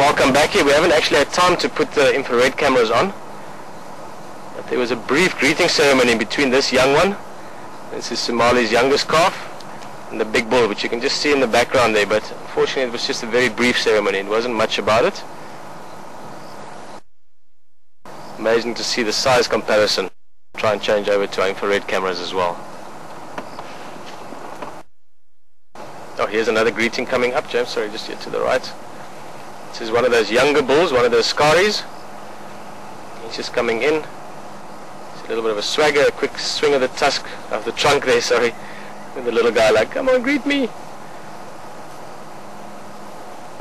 Welcome back here. We haven't actually had time to put the infrared cameras on, but there was a brief greeting ceremony between this young one, this is Somali's youngest calf, and the big bull, which you can just see in the background there, but unfortunately it was just a very brief ceremony. It wasn't much about it. Amazing to see the size comparison. Try and change over to our infrared cameras as well. Oh, here's another greeting coming up, James. Sorry, just here to the right. This is one of those younger bulls, one of those scaries. He's just coming in. It's a little bit of a swagger, a quick swing of the tusk, of the trunk there, sorry. And the little guy like, come on, greet me.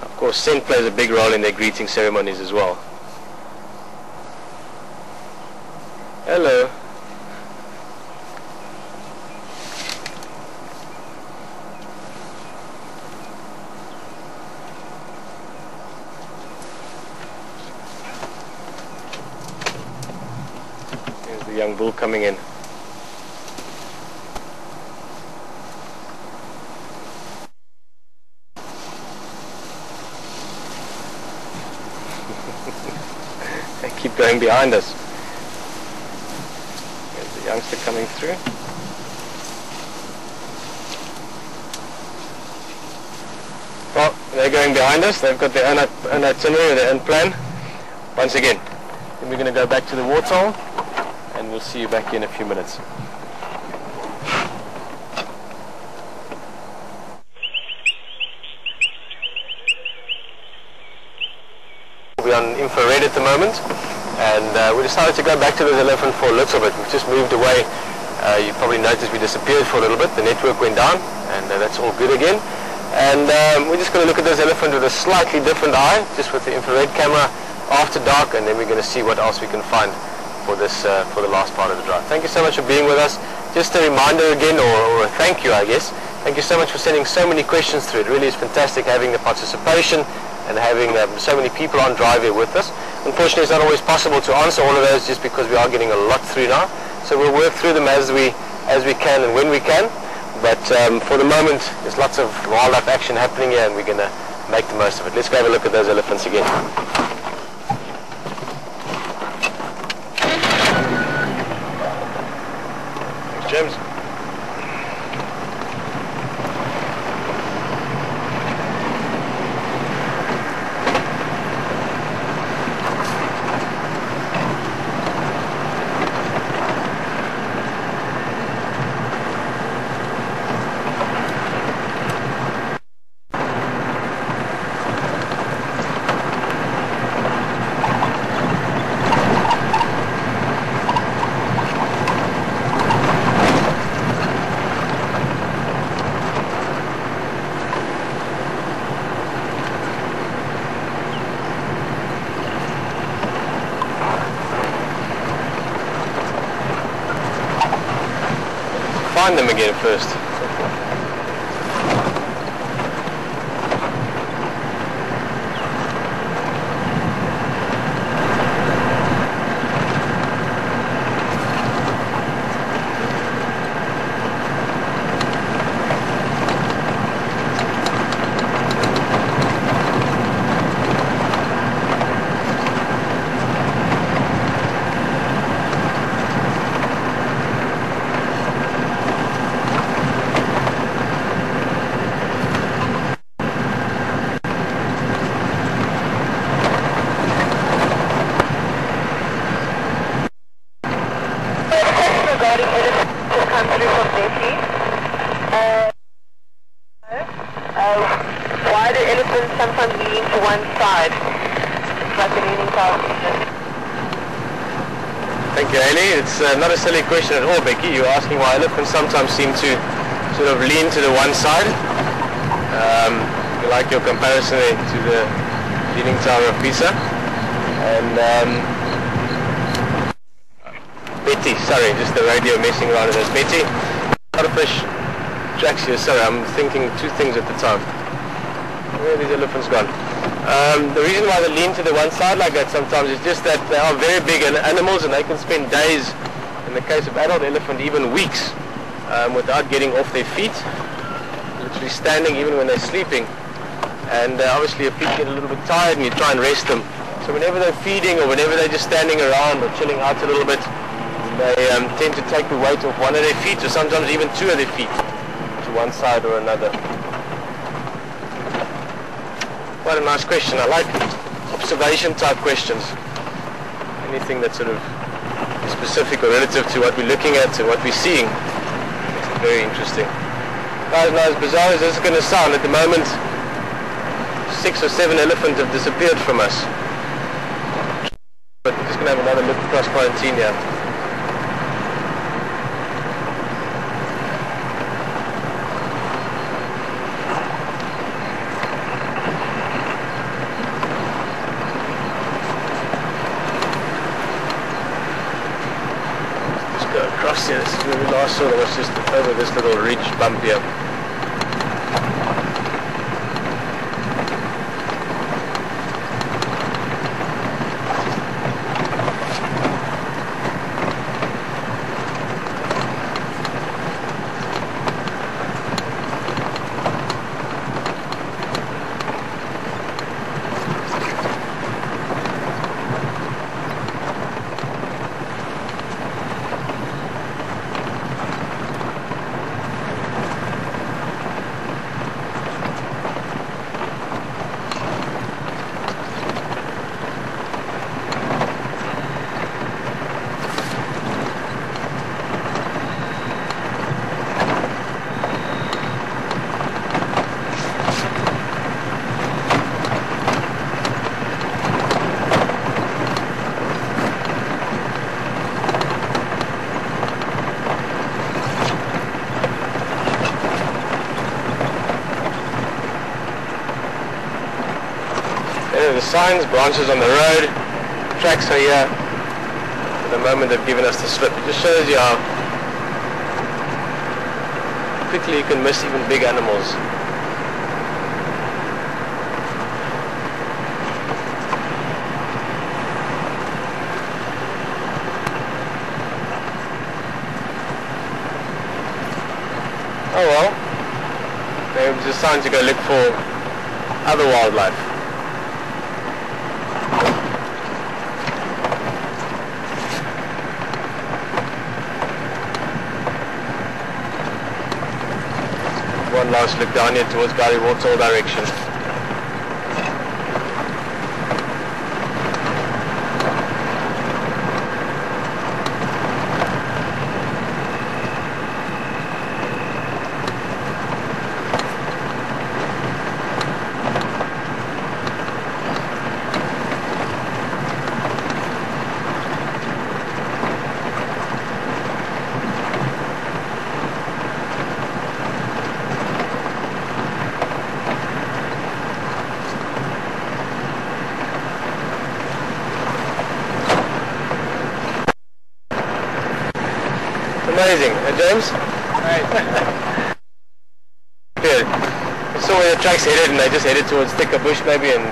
Of course, scent plays a big role in their greeting ceremonies as well. Hello. There's the young bull coming in. They keep going behind us. There's the youngster coming through. Well, they're going behind us. They've got their own itinerary, their own plan. Once again, then we're going to go back to the warthol, and we'll see you back here in a few minutes. We're on infrared at the moment, and we decided to go back to this elephant for a little bit. We've just moved away. You probably noticed we disappeared for a little bit. The network went down, and that's all good again. And we're just going to look at this elephant with a slightly different eye, just with the infrared camera after dark, and then we're going to see what else we can find for this for the last part of the drive. Thank you so much for being with us. Just a reminder again, or a thank you, I guess. Thank you so much for sending so many questions through. It really is fantastic having the participation and having so many people on drive here with us. Unfortunately, it's not always possible to answer all of those just because we are getting a lot through now. So we'll work through them as we can and when we can. But for the moment, there's lots of wildlife action happening here, and we're going to make the most of it. Let's go have a look at those elephants again. Thanks, James. Find them again first. Why do elephants sometimes lean to one side? It's like a leaning tower. Thank you, Hayley. It's not a silly question at all, Becky. You're asking why elephants sometimes seem to sort of lean to the one side. You like your comparison there to the Leaning Tower of Pisa. And Betty, sorry, just the radio messing around with us. Betty, not a fish. Tracks here, sorry, I'm thinking two things at the time. Where are these elephants gone? The reason why they lean to the one side like that sometimes is just that they are very big animals, and they can spend days, in the case of adult elephant, even weeks, without getting off their feet, literally standing even when they're sleeping. and obviously your feet get a little bit tired and you try and rest them. So whenever they're feeding or whenever they're just standing around or chilling out a little bit, they tend to take the weight off one of their feet, or sometimes even two of their feet, to one side or another. Quite a nice question. I like observation type questions. Anything that's sort of specific or relative to what we're looking at and what we're seeing. It's very interesting. Guys, now as bizarre as this is going to sound, at the moment 6 or 7 elephants have disappeared from us. But we're just going to have another look across quarantine here. Across here, this is where we last saw. That was just over this little ridge bump here. The signs, branches on the road, tracks are here. At the moment they've given us the slip. It just shows you how quickly you can miss even big animals. Oh well, maybe it's just time to go look for other wildlife. One last look down here towards Gary Waterhall direction. Amazing, James? Right. Good. I saw where the track's headed and they just headed towards thicker bush maybe, and